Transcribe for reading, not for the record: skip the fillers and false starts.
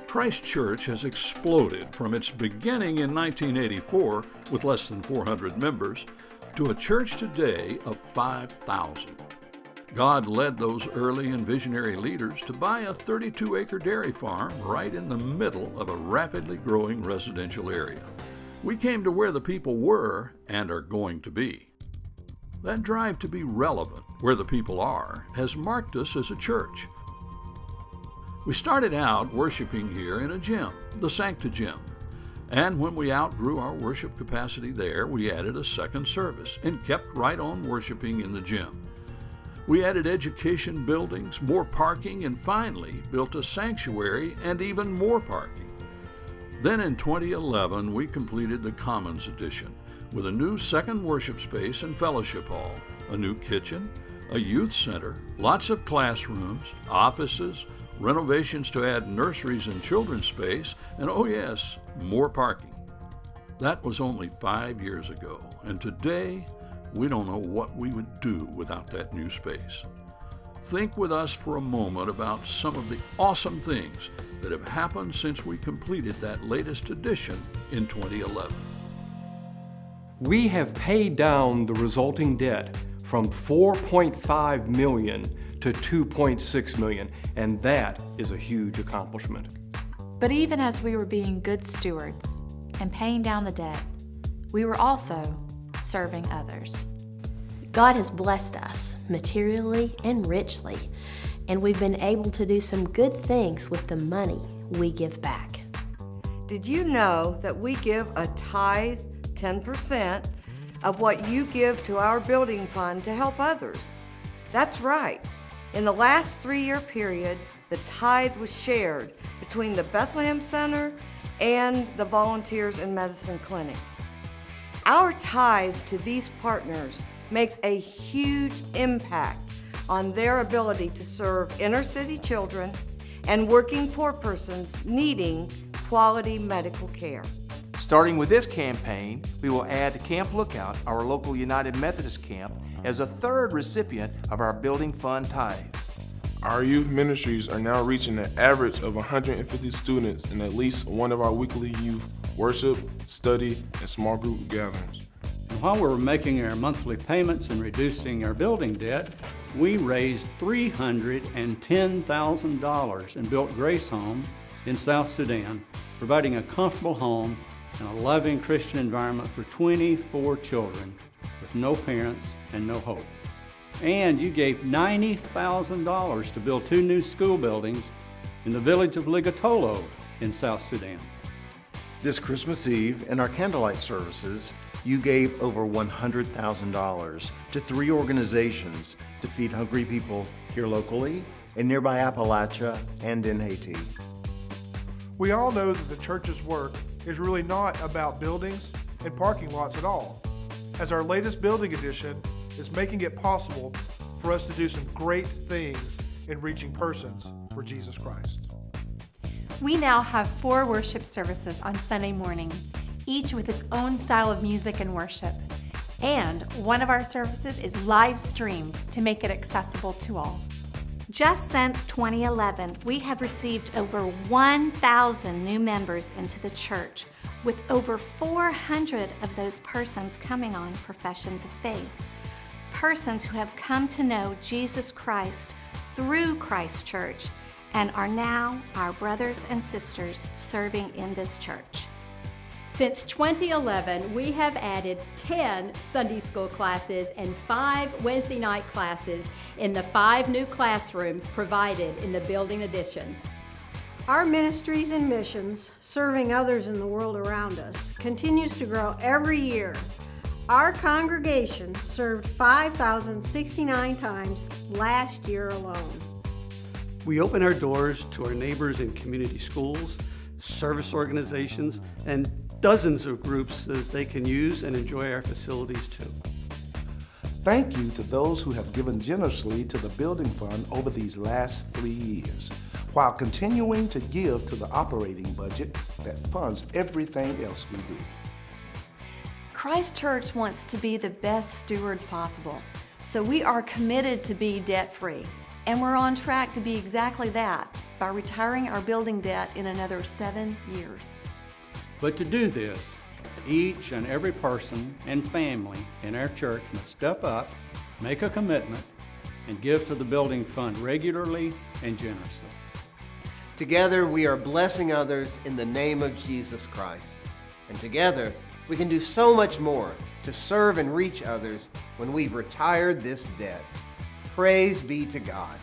Christ Church has exploded from its beginning in 1984 with less than 400 members to a church today of 5,000. God led those early and visionary leaders to buy a 32-acre dairy farm right in the middle of a rapidly growing residential area. We came to where the people were and are going to be. That drive to be relevant where the people are has marked us as a church. We started out worshiping here in a gym, the Sancta Gym. And when we outgrew our worship capacity there, we added a second service and kept right on worshiping in the gym. We added education buildings, more parking, and finally built a sanctuary and even more parking. Then in 2011, we completed the Commons Edition with a new second worship space and fellowship hall, a new kitchen, a youth center, lots of classrooms, offices, renovations to add nurseries and children's space, and oh yes, more parking. That was only 5 years ago, and today we don't know what we would do without that new space. Think with us for a moment about some of the awesome things that have happened since we completed that latest edition in 2011. We have paid down the resulting debt from $4.5 million to $2.6 million, and that is a huge accomplishment. But even as we were being good stewards and paying down the debt, we were also serving others. God has blessed us materially and richly, and we've been able to do some good things with the money we give back. Did you know that we give a tithe, 10%, of what you give to our building fund to help others? That's right. In the last 3-year period, the tithe was shared between the Bethlehem Center and the Volunteers in Medicine Clinic. Our tithe to these partners makes a huge impact on their ability to serve inner city children and working poor persons needing quality medical care. Starting with this campaign, we will add to Camp Lookout, our local United Methodist camp, as a third recipient of our building fund tithe. Our youth ministries are now reaching an average of 150 students in at least one of our weekly youth worship, study, and small group gatherings. And while we were making our monthly payments and reducing our building debt, we raised $310,000 and built Grace Home in South Sudan, providing a comfortable home and a loving Christian environment for 24 children with no parents and no hope. And you gave $90,000 to build 2 new school buildings in the village of Ligatolo in South Sudan. This Christmas Eve, in our candlelight services, you gave over $100,000 to 3 organizations to feed hungry people here locally, in nearby Appalachia, and in Haiti. We all know that the church's work is really not about buildings and parking lots at all, as our latest building addition is making it possible for us to do some great things in reaching persons for Jesus Christ. We now have 4 worship services on Sunday mornings, each with its own style of music and worship. And one of our services is live streamed to make it accessible to all. Just since 2011, we have received over 1,000 new members into the church, with over 400 of those persons coming on professions of faith. Persons who have come to know Jesus Christ through Christ Church and are now our brothers and sisters serving in this church. Since 2011, we have added 10 Sunday school classes and 5 Wednesday night classes in the 5 new classrooms provided in the building addition. Our ministries and missions, serving others in the world around us, continues to grow every year. Our congregation served 5,069 times last year alone. We open our doors to our neighbors in community schools, service organizations, and dozens of groups that they can use and enjoy our facilities too. Thank you to those who have given generously to the building fund over these last 3 years, while continuing to give to the operating budget that funds everything else we do. Christ Church wants to be the best stewards possible, so we are committed to be debt-free, and we're on track to be exactly that. by retiring our building debt in another 7 years. But to do this, each and every person and family in our church must step up, make a commitment, and give to the building fund regularly and generously. Together we are blessing others in the name of Jesus Christ. And together we can do so much more to serve and reach others when we've retired this debt. Praise be to God.